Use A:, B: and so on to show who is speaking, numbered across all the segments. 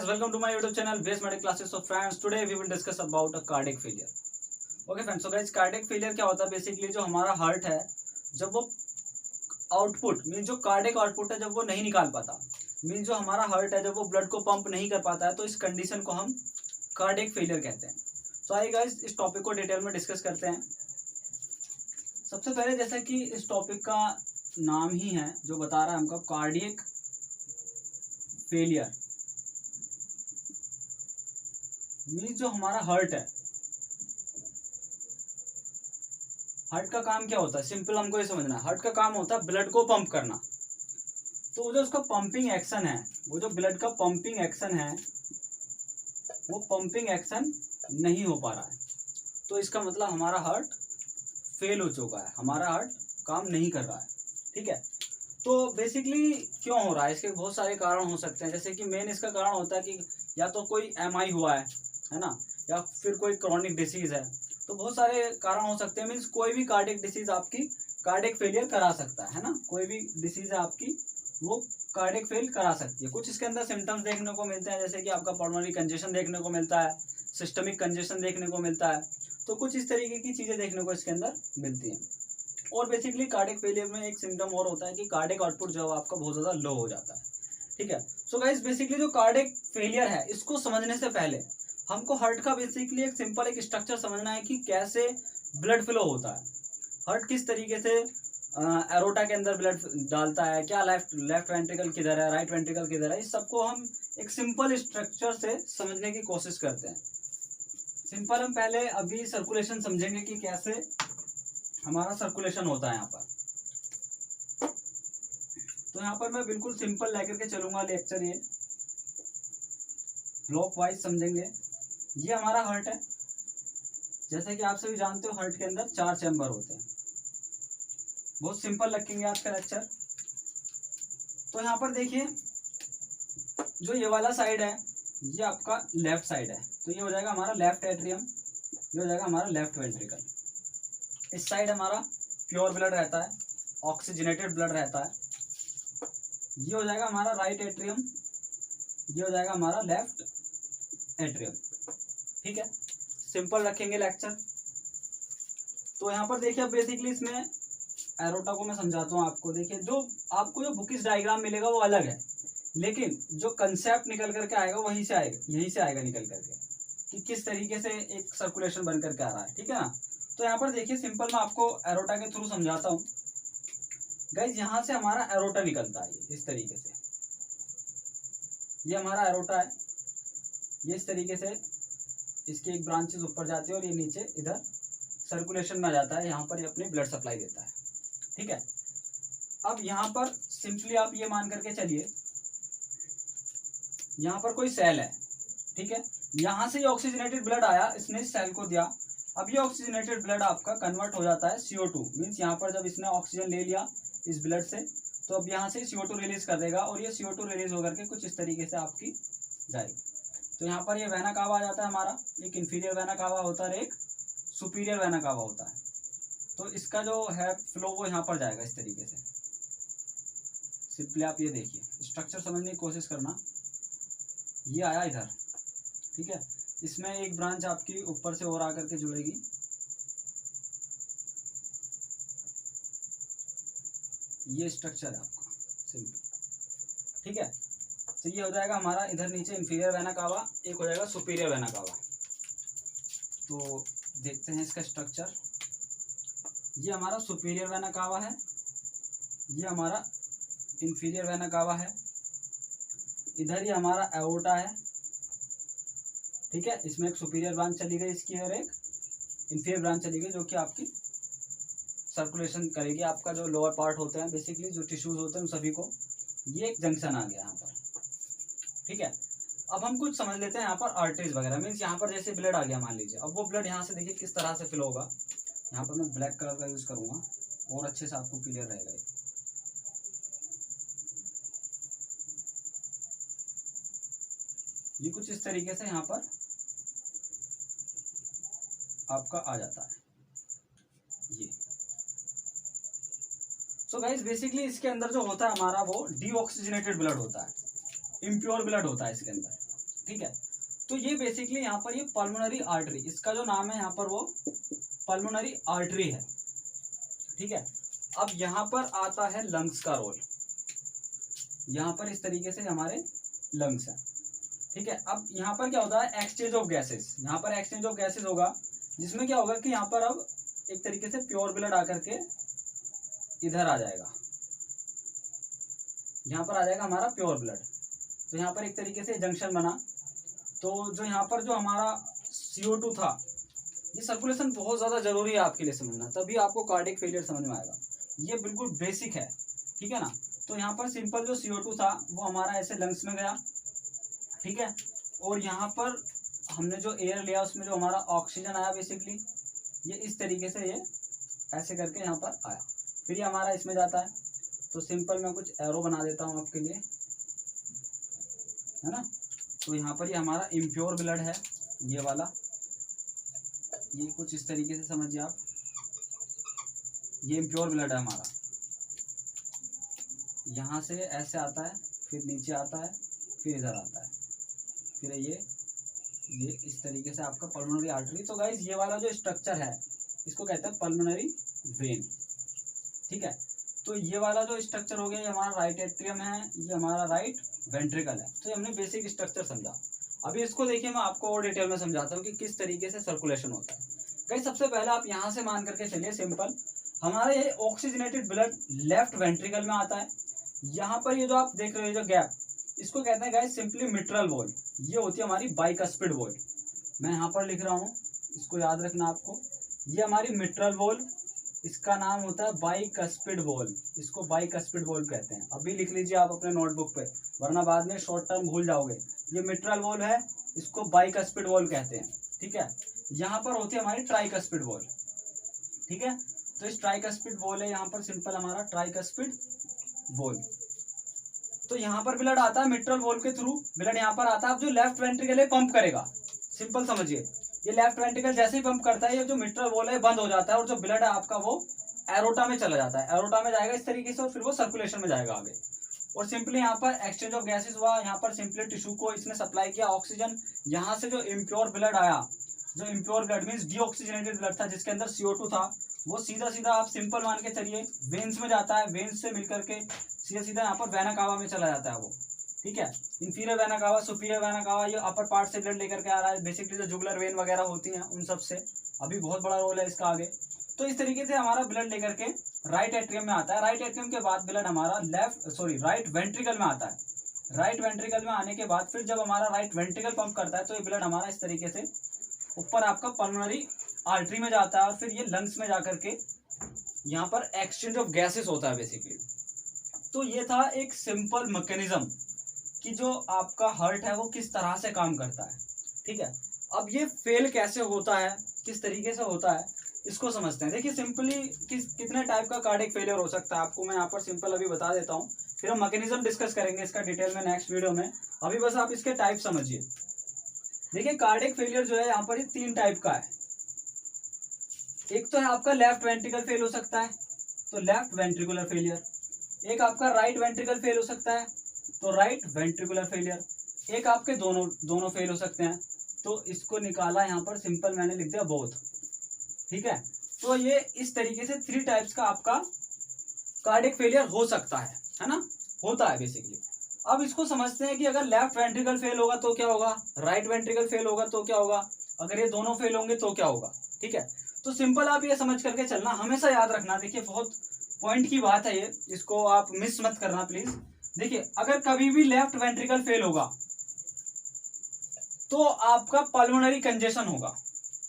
A: welcome to my YouTube channel Base Medical Classes. So friends, today we will discuss about a cardiac failure. Okay friends, so guys, cardiac failure क्या होता है? Basically जो हमारा heart है, जब वो output mean जो cardiac output है, जब वो नहीं निकाल पाता, मीन जो हमारा हार्ट है, जब वो ब्लड को पंप नहीं कर पाता है, तो इस कंडीशन को हम कार्डियक फेलियर कहते हैं. तो आइए गाइस, इस टॉपिक को डिटेल में डिस्कस करते हैं. सबसे पहले जैसा कि इस टॉपिक का नाम ही है जो बता रहा है हमको कार्डियक फेलियर, मीन जो हमारा हार्ट है, हार्ट का काम क्या होता है? सिंपल हमको ये समझना है. हार्ट का काम होता है ब्लड को पंप करना. तो जो उसका पंपिंग एक्शन है, वो जो ब्लड का पंपिंग एक्शन है, वो पंपिंग एक्शन नहीं हो पा रहा है. तो इसका मतलब हमारा हार्ट फेल हो चुका है, हमारा हार्ट काम नहीं कर रहा है. ठीक है. तो बेसिकली क्यों हो रहा है? इसके बहुत सारे कारण हो सकते हैं. जैसे कि मेन इसका कारण होता है कि या तो कोई MI हुआ है ना, या फिर कोई क्रॉनिक डिसीज है. तो बहुत सारे कारण हो सकते हैं. मीन्स कोई भी कार्डियक डिसीज आपकी कार्डियक फेलियर करा सकता है ना. कोई भी डिसीज है आपकी, वो कार्डियक फेल करा सकती है. कुछ इसके अंदर सिम्टम्स देखने को मिलते हैं, जैसे कि आपका पल्मोनरी कंजेशन देखने को मिलता है, सिस्टमिक कंजेशन देखने को मिलता है. तो कुछ इस तरीके की चीज़ें देखने को इसके अंदर मिलती हैं. और बेसिकली कार्डियक फेलियर में एक सिम्टम और होता है कि कार्डियक आउटपुट जो है आपका बहुत ज़्यादा लो हो जाता है. ठीक है. सो गाइस, बेसिकली जो कार्डियक फेलियर है, इसको समझने से पहले हमको हार्ट का बेसिकली एक सिंपल एक स्ट्रक्चर समझना है कि कैसे ब्लड फ्लो होता है. हार्ट किस तरीके से एरोटा के अंदर ब्लड डालता है, क्या लेफ्ट वेंट्रिकल किधर है, राइट वेंट्रिकल किधर है, इस सबको हम एक सिंपल स्ट्रक्चर से समझने की कोशिश करते हैं. सिंपल हम पहले अभी सर्कुलेशन समझेंगे कि कैसे हमारा सर्कुलेशन होता है यहाँ पर. तो यहाँ पर मैं बिल्कुल सिंपल लेकर के चलूंगा लेक्चर. ये ब्लॉक वाइज समझेंगे. ये हमारा हार्ट है. जैसे कि आप सभी जानते हो, हार्ट के अंदर 4 चैम्बर होते हैं. बहुत सिंपल रखेंगे आज का लेक्चर. तो यहाँ पर देखिए, जो ये वाला साइड है, ये आपका लेफ्ट साइड है. तो ये हो जाएगा हमारा लेफ्ट एट्रियम, ये हो जाएगा हमारा लेफ्ट वेंट्रिकल. इस साइड हमारा प्योर ब्लड रहता है, ऑक्सीजनेटेड ब्लड रहता है. ये हो जाएगा हमारा राइट एट्रियम, ये हो जाएगा हमारा लेफ्ट एट्रियम. ठीक है. सिंपल रखेंगे लेक्चर. तो यहाँ पर देखिए, अब बेसिकली इसमें एरोटा को मैं समझाता हूँ आपको. देखिए, जो आपको जो बुकिश डायग्राम मिलेगा वो अलग है, लेकिन जो कंसेप्ट निकल करके आएगा वहीं से आएगा, यहीं से आएगा निकल करके, कि किस तरीके से एक सर्कुलेशन बन करके आ रहा है. ठीक है ना. तो यहाँ पर देखिए, सिंपल मैं आपको एरोटा के थ्रू समझाता हूँ. गाइज, यहाँ से हमारा एरोटा निकलता है इस तरीके से. ये हमारा एरोटा है. ये इस तरीके से इसकी एक ब्रांचेस ऊपर जाती है और ये नीचे इधर सर्कुलेशन में आ जाता है. यहाँ पर ये अपनी ब्लड सप्लाई देता है. ठीक है. अब यहाँ पर सिंपली आप ये मान करके चलिए, यहाँ पर कोई सेल है. ठीक है. यहाँ से ये ऑक्सीजनेटेड ब्लड आया, इसने इस सेल को दिया. अब ये ऑक्सीजनेटेड ब्लड आपका कन्वर्ट हो जाता है CO2. मीन्स यहाँ पर जब इसने ऑक्सीजन ले लिया इस ब्लड से, तो अब यहाँ से CO2 रिलीज कर देगा, और ये CO2 रिलीज होकर के कुछ इस तरीके से आपकी जाएगी. तो यहाँ पर ये वेना कावा आ जाता है हमारा. एक इंफीरियर वेना कावा होता है, एक सुपीरियर वेना कावा होता है. तो इसका जो है फ्लो वो यहाँ पर जाएगा इस तरीके से. सिंपली आप ये देखिए, स्ट्रक्चर समझने की कोशिश करना. ये आया इधर. ठीक है. इसमें एक ब्रांच आपकी ऊपर से और आकर के जुड़ेगी. ये स्ट्रक्चर है आपका सिंपल. ठीक है. तो ये हो जाएगा हमारा इधर नीचे इंफीरियर वेना कावा, एक हो जाएगा सुपीरियर वेना कावा. तो देखते हैं इसका स्ट्रक्चर. ये हमारा सुपीरियर वेना कावा है, ये हमारा इंफीरियर वेना कावा है. इधर ही हमारा एओर्टा है. ठीक है. इसमें एक सुपीरियर ब्रांच चली गई इसकी, और एक इंफीरियर ब्रांच चली गई, जो कि आपकी सर्कुलेशन करेगी. आपका जो लोअर पार्ट होते हैं, बेसिकली जो टिश्यूज होते हैं, उन सभी को. ये एक जंक्शन आ गया यहाँ पर. ठीक है. अब हम कुछ समझ लेते हैं यहाँ पर आर्टरीज वगैरह. मीन्स यहाँ पर जैसे ब्लड आ गया मान लीजिए, अब वो ब्लड यहाँ से देखिए किस तरह से फिल होगा. यहाँ पर मैं ब्लैक कलर का यूज करूँगा और अच्छे से आपको क्लियर रहेगा. ये कुछ इस तरीके से यहाँ पर आपका आ जाता है ये. सो गाइस, बेसिकली इसके अंदर जो होता है हमारा, वो डीऑक्सीजनेटेड ब्लड होता है, इम्प्योर ब्लड होता है इसके अंदर. ठीक है। तो ये बेसिकली यहाँ पर ये पल्मोनरी आर्टरी, इसका जो नाम है यहाँ पर वो पल्मोनरी आर्टरी है, ठीक है। अब यहाँ पर आता है लंग्स का रोल, यहाँ पर इस तरीके से हमारे लंग्स हैं, ठीक है। अब यहाँ पर क्या होता है, एक्सचेंज ऑफ गैसेस, यहाँ पर एक्सचेंज ऑफ गैसेस होगा, जिसमें क्या होगा कि यहाँ पर अब एक तरीके से प्योर ब्लड आकर के इधर आ जाएगा, यहाँ पर आ जाएगा हमारा प्योर ब्लड। तो यहाँ पर एक तरीके से जंक्शन बना, तो जो यहाँ पर जो हमारा CO2 था, ये सर्कुलेशन बहुत ज़्यादा जरूरी है आपके लिए समझना, तभी आपको कार्डियक फेलियर समझ में आएगा, ये बिल्कुल बेसिक है, ठीक है ना। तो यहाँ पर सिंपल जो CO2 था वो हमारा ऐसे लंग्स में गया, ठीक है, और यहाँ पर हमने जो एयर लिया उसमें जो हमारा ऑक्सीजन आया बेसिकली, ये इस तरीके से ये ऐसे करके यहाँ पर आया, फिर ये हमारा इसमें जाता है। तो सिंपल मैं कुछ एरो बना देता हूँ आपके लिए, है ना। तो यहाँ पर ये हमारा इम्प्योर ब्लड है, ये वाला, ये कुछ इस तरीके से समझिए आप, ये इम्प्योर ब्लड है हमारा, यहाँ से ऐसे आता है, फिर नीचे आता है, फिर इधर आता है, फिर ये इस तरीके से आपका पल्मोनरी आर्टरी। तो गाइज ये वाला जो स्ट्रक्चर है इसको कहते हैं पल्मोनरी वेन, ठीक है। तो ये वाला जो स्ट्रक्चर हो गया ये हमारा राइट एट्रियम है, ये हमारा राइट वेंट्रिकल है। तो हमने बेसिक स्ट्रक्चर समझा। अभी इसको देखिए मैं आपको और डिटेल में समझाता हूँ कि किस तरीके से सर्कुलेशन होता है। गाइस सबसे पहले आप यहाँ से मान करके चलिए, सिंपल हमारा ये ऑक्सीजनेटेड ब्लड लेफ्ट वेंट्रिकल में आता है। यहाँ पर ये जो आप देख रहे हो जो गैप, इसको कहते हैं गाइस सिंपली मिट्रल वॉल, ये होती है हमारी बाइकस्पिड वॉल। मैं यहाँ पर लिख रहा हूँ, इसको याद रखना आपको, ये हमारी मिट्रल वॉल, इसका नाम होता है बाइकस्पिड वॉल, इसको बाइकस्पिड वॉल कहते हैं। अभी लिख लीजिए आप अपने नोटबुक पे, वरना बाद में शॉर्ट टर्म भूल जाओगे। ये मिट्रल वॉल है, इसको बाइकस्पिड वॉल कहते हैं, ठीक है। यहाँ पर होती है हमारी ट्राइकस्पिड वॉल, ठीक है। तो इस ट्राइकस्पिड वॉल है यहाँ पर सिंपल हमारा ट्राइकस्पिड वॉल। तो यहाँ पर ब्लड आता है मिट्रल वॉल के थ्रू, ब्लड यहाँ पर आता है, अब जो लेफ्ट वेंट्रिकल है पंप करेगा, सिंपल समझिए, ये लेफ्ट वेंट्रिकल जैसे ही पंप करता है ये जो मिट्रल वॉल है बंद हो जाता है, और जो ब्लड है आपका वो एरोटा में चला जाता है, एरोटा में जाएगा इस तरीके से, और फिर वो सर्कुलेशन में जाएगा आगे। और सिंपली यहाँ पर एक्सचेंज ऑफ गैसेस हुआ, यहाँ पर सिंपली टिश्यू को इसने सप्लाई किया ऑक्सीजन, यहाँ से जो इम्प्योर ब्लड आया, जो impure blood means deoxygenated blood था जिसके अंदर CO2 था, वो सीधा सीधा आप सिंपल मान के चलिए वेन्स में जाता है, वेन्स से मिलकर के सीधा सीधा यहाँ पर वेना कावा में चला जाता है वो, ठीक है। Inferior vena cava, superior vena cava, ये अपर पार्ट से ब्लड लेकर के आ रहा है, बेसिकली जो जुगुलर वेन वगैरह होती हैं उन सब से, अभी बहुत बड़ा रोल है इसका आगे। तो इस तरीके से हमारा ब्लड लेकर के राइट एट्रियम में आता है, राइट एट्रियम के बाद ब्लड हमारा राइट वेंट्रिकल में आता है। राइट वेंट्रिकल में आने के बाद फिर जब हमारा राइट वेंट्रिकल पंप करता है तो ये ब्लड हमारा इस तरीके से ऊपर आपका पल्मोनरी आर्टरी में जाता है, और फिर ये लंग्स में जाकर के यहाँ पर एक्सचेंज ऑफ गैसेस होता है बेसिकली। तो ये था एक सिंपल मैकेनिज्म कि जो आपका हार्ट है वो किस तरह से काम करता है, ठीक है। अब ये फेल कैसे होता है, किस तरीके से होता है, इसको समझते हैं। देखिए सिंपली कितने टाइप का कार्डियक फेलियर हो सकता है आपको मैं यहाँ पर सिंपल अभी बता देता हूँ, फिर हम मैकेनिज्म डिस्कस करेंगे इसका डिटेल में नेक्स्ट वीडियो में। अभी बस आप इसके टाइप समझिए। देखिए कार्डियक फेलियर जो है यहाँ पर ये 3 टाइप का है। एक तो है आपका लेफ्ट वेंट्रिकल फेल हो सकता है, तो लेफ्ट वेंट्रिकुलर फेलियर। एक आपका राइट वेंट्रिकल फेल हो सकता है, तो राइट वेंट्रिकुलर फेलियर। एक आपके दोनों फेल हो सकते हैं, तो इसको निकाला यहाँ पर सिंपल मैंने लिख दिया बोथ, ठीक है। तो ये इस तरीके से 3 टाइप्स का आपका कार्डियक फेलियर हो सकता है ना, होता है बेसिकली। अब इसको समझते हैं कि अगर लेफ्ट वेंट्रिकल फेल होगा तो क्या होगा, राइट वेंट्रिकल फेल होगा तो क्या होगा, अगर ये दोनों फेल होंगे तो क्या होगा, ठीक है। तो सिंपल आप ये समझ करके चलना, हमेशा याद रखना। देखिए बहुत पॉइंट की बात है ये, इसको आप मिस मत करना प्लीज। देखिए अगर कभी भी लेफ्ट वेंट्रिकल फेल होगा तो आपका पल्मोनरी कंजेशन होगा।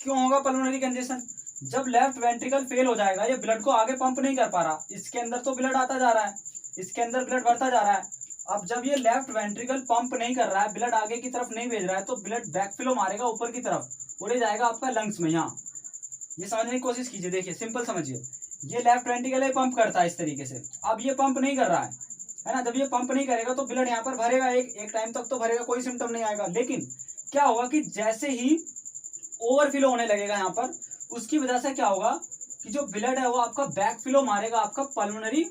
A: क्यों होगा पल्मोनरी कंजेशन? जब लेफ्ट वेंट्रिकल फेल हो जाएगा, ये ब्लड को आगे पंप नहीं कर पा रहा, इसके अंदर तो ब्लड आता जा रहा है, इसके अंदर ब्लड बढ़ता जा रहा है। अब जब ये लेफ्ट वेंट्रिकल पंप नहीं कर रहा है, ब्लड आगे की तरफ नहीं भेज रहा है, तो ब्लड बैकफ्लो मारेगा ऊपर की तरफ, उड़े जाएगा आपका लंग्स में। यहाँ ये समझने की कोशिश कीजिए, देखिए सिंपल समझिए। ये लेफ्ट वेंट्रिकल पंप करता है इस तरीके से, अब ये पंप नहीं कर रहा है ना। जब ये पंप नहीं करेगा तो ब्लड यहाँ पर भरेगा, एक टाइम तक तो भरेगा, कोई सिम्टम नहीं आएगा। लेकिन क्या होगा कि जैसे ही ओवरफ्लो होने लगेगा यहाँ पर, उसकी वजह से क्या होगा कि जो ब्लड है वो आपका बैकफ्लो मारेगा आपका पल्मोनरी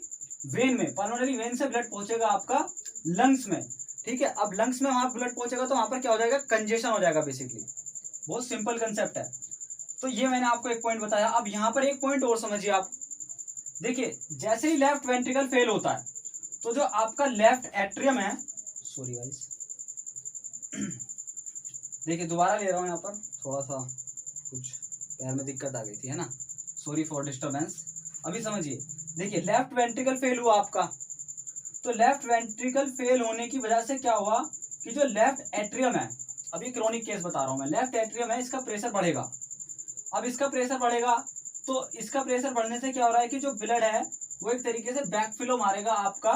A: वेन में, पल्मोनरी वेन से ब्लड पहुंचेगा आपका लंग्स में। ठीक है, अब लंग्स में वहां ब्लड पहुंचेगा तो वहां पर क्या हो जाएगा, कंजेशन हो जाएगा बेसिकली। बहुत सिंपल कंसेप्ट है। तो ये मैंने आपको एक पॉइंट बताया। अब यहाँ पर एक पॉइंट और समझिए आप, देखिए जैसे ही लेफ्ट वेंट्रिकल फेल होता है तो जो आपका लेफ्ट एट्रियम है, सॉरी गाइस देखिए दोबारा ले रहा हूँ, यहाँ पर थोड़ा सा कुछ पैर में दिक्कत आ गई थी, है ना, सॉरी फॉर डिस्टर्बेंस। अभी समझिए, देखिए लेफ्ट वेंट्रिकल फेल हुआ आपका, तो लेफ्ट वेंट्रिकल फेल होने की वजह से क्या हुआ कि जो लेफ्ट एट्रियम है, अभी क्रोनिक केस बता रहा हूं मैं, लेफ्ट एट्रियम है, इसका प्रेशर बढ़ेगा। अब इसका प्रेशर बढ़ेगा तो इसका प्रेशर बढ़ने से क्या हो रहा है कि जो ब्लड है वो एक तरीके से बैकफ्लो मारेगा आपका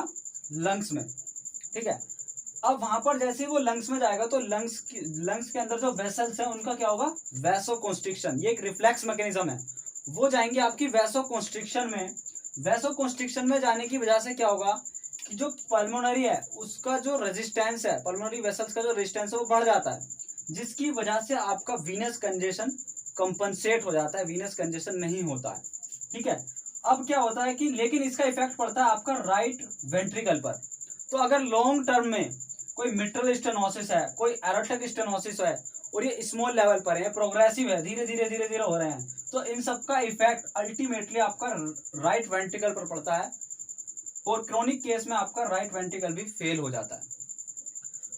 A: लंग्स में, ठीक है। अब वहां पर जैसे ही वो लंग्स में जाएगा तो लंग्स के अंदर जो वेसल्स हैं उनका क्या होगा, वैसोकॉन्स्ट्रिक्शन, ये एक रिफ्लेक्स मैकेनिज्म है, वो जाएंगे आपकी वैसोकॉन्स्ट्रिक्शन में। वैसोकॉन्स्ट्रिक्शन में जाने की वजह से क्या होगा कि जो पल्मोनरी है उसका जो रेजिस्टेंस है, पल्मोनरी वेसल्स का जो रेजिस्टेंस है वो बढ़ जाता है, जिसकी वजह से आपका वीनस कंजेशन कंपनसेट हो जाता है, वीनस कंजेशन नहीं होता है, ठीक है। अब क्या होता है कि लेकिन इसका इफेक्ट पड़ता है आपका राइट वेंट्रिकल पर। तो अगर लॉन्ग टर्म में कोई मिट्रल स्टेनोसिस है, कोई एरोटिक स्टेनोसिस है और ये स्मॉल लेवल पर है, प्रोग्रेसिव है, धीरे धीरे हो रहे हैं, तो इन सब का इफेक्ट अल्टीमेटली आपका राइट वेंट्रिकल पर पड़ता है और क्रोनिक केस में आपका राइट वेंट्रिकल भी फेल हो जाता है।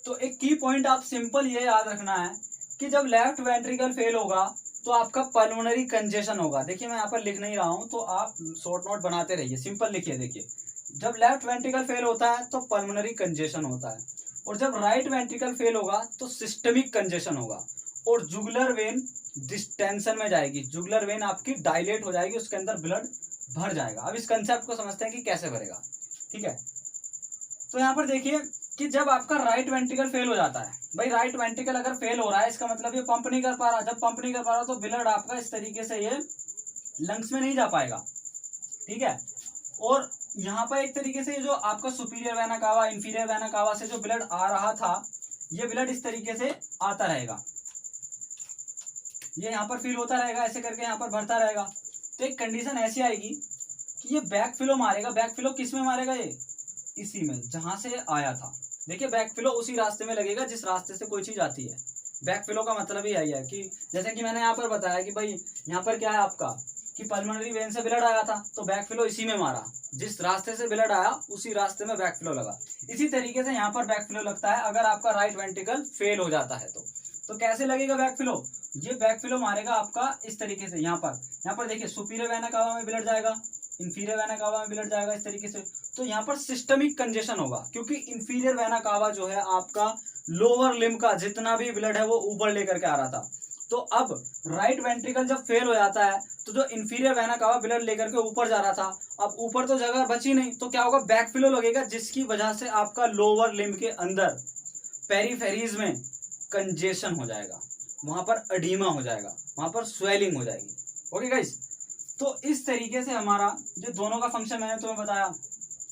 A: तो एक की पॉइंट आप सिंपल ये याद रखना है कि जब लेफ्ट वेंट्रिकल फेल होगा तो आपका पल्मोनरी कंजेशन होगा। देखिए मैं यहाँ पर लिख नहीं रहा हूं तो आप शॉर्ट नोट बनाते रहिए, सिंपल लिखिए। देखिए जब लेफ्ट वेंट्रिकल फेल होता है तो पल्मोनरी कंजेशन होता है, और जब राइट वेंट्रिकल फेल होगा तो सिस्टमिक कंजेशन होगा और जुगुलर वेन डिस्टेंशन में जाएगी, जुगुलर वेन आपकी डायलेट हो जाएगी, उसके अंदर ब्लड भर जाएगा। अब इस कंसेप्ट को समझते हैं कि कैसे भरेगा, ठीक है। तो यहाँ पर देखिए कि जब आपका राइट वेंट्रिकल फेल हो जाता है, भाई राइट वेंट्रिकल अगर फेल हो रहा है इसका मतलब ये पंप नहीं कर पा रहा, जब पंप नहीं कर पा रहा तो ब्लड आपका इस तरीके से ये लंग्स में नहीं जा पाएगा, ठीक है। और यहाँ पर एक तरीके से जो आपका superior vena cava, inferior vena cava से जो ब्लड आ रहा था, ये ब्लड इस तरीके से आता रहेगा, ये यहाँ पर फील होता रहेगा, ऐसे करके यहाँ पर भरता रहेगा। तो एक कंडीशन ऐसी आएगी कि ये बैक फ्लो मारेगा। बैक फ्लो किस में मारेगा, ये इसी में जहां से आया था। देखिए बैक फ्लो उसी रास्ते में लगेगा जिस रास्ते से कोई चीज आती है। बैक फ्लो का मतलब ही यही है कि जैसे कि मैंने यहाँ पर बताया कि भाई यहाँ पर क्या है आपका कि पल्मोनरी वेन से ब्लड आया था तो बैक फ्लो इसी में मारा, जिस रास्ते से ब्लड आया उसी रास्ते में बैक फ्लो लगा। इसी तरीके से यहाँ पर बैक फ्लो लगता है अगर आपका राइट वेंट्रिकल फेल हो जाता है तो कैसे लगेगा बैक फ्लो, ये बैक फ्लो मारेगा आपका इस तरीके से। यहाँ पर देखिए सुपीरियर वेना कावा में ब्लड जाएगा, इंफीरियर वेना कावा में ब्लड जाएगा इस तरीके से। तो यहाँ पर सिस्टमिक कंजेशन होगा क्योंकि इंफीरियर वेना कावा जो है आपका लोअर लिम्ब का जितना भी ब्लड है वो ऊपर लेकर के आ रहा था। तो अब राइट वेंट्रिकल जब फेल हो जाता है तो जो इंफीरियर वेना कावा ब्लड लेकर के ऊपर जा रहा था, अब ऊपर तो जगह बची नहीं, तो क्या होगा, बैक फ्लो लगेगा, जिसकी वजह से आपका लोअर लिम्ब के अंदर पेरीफेरीज में कंजेशन हो जाएगा, वहां पर एडीमा हो जाएगा, वहां पर स्वेलिंग हो जाएगी। ओके गाइस, तो इस तरीके से हमारा जो दोनों का फंक्शन मैंने तुम्हें बताया।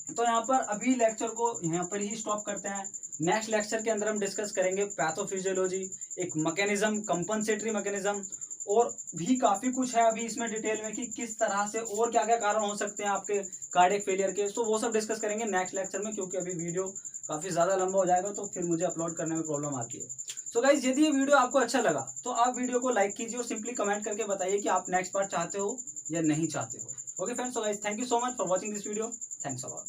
A: तो यहाँ पर अभी लेक्चर को यहाँ पर ही स्टॉप करते हैं। नेक्स्ट लेक्चर के अंदर हम डिस्कस करेंगे पैथोफिजियोलॉजी, एक मैकेनिज्म, कंपनसेटरी मैकेनिज्म, और भी काफी कुछ है अभी इसमें डिटेल में कि किस तरह से और क्या क्या कारण हो सकते हैं आपके कार्डियक फेलियर के। तो वो सब डिस्कस करेंगे नेक्स्ट लेक्चर में, क्योंकि अभी वीडियो काफी ज्यादा लंबा हो जाएगा तो फिर मुझे अपलोड करने में प्रॉब्लम आती है। सो गाइज, यदि ये वीडियो आपको अच्छा लगा तो आप वीडियो को लाइक कीजिए और सिंपली कमेंट करके बताइए कि आप नेक्स्ट पार्ट चाहते हो या नहीं चाहते हो। Okay friends, so guys thank you so much for watching this video. Thanks a lot.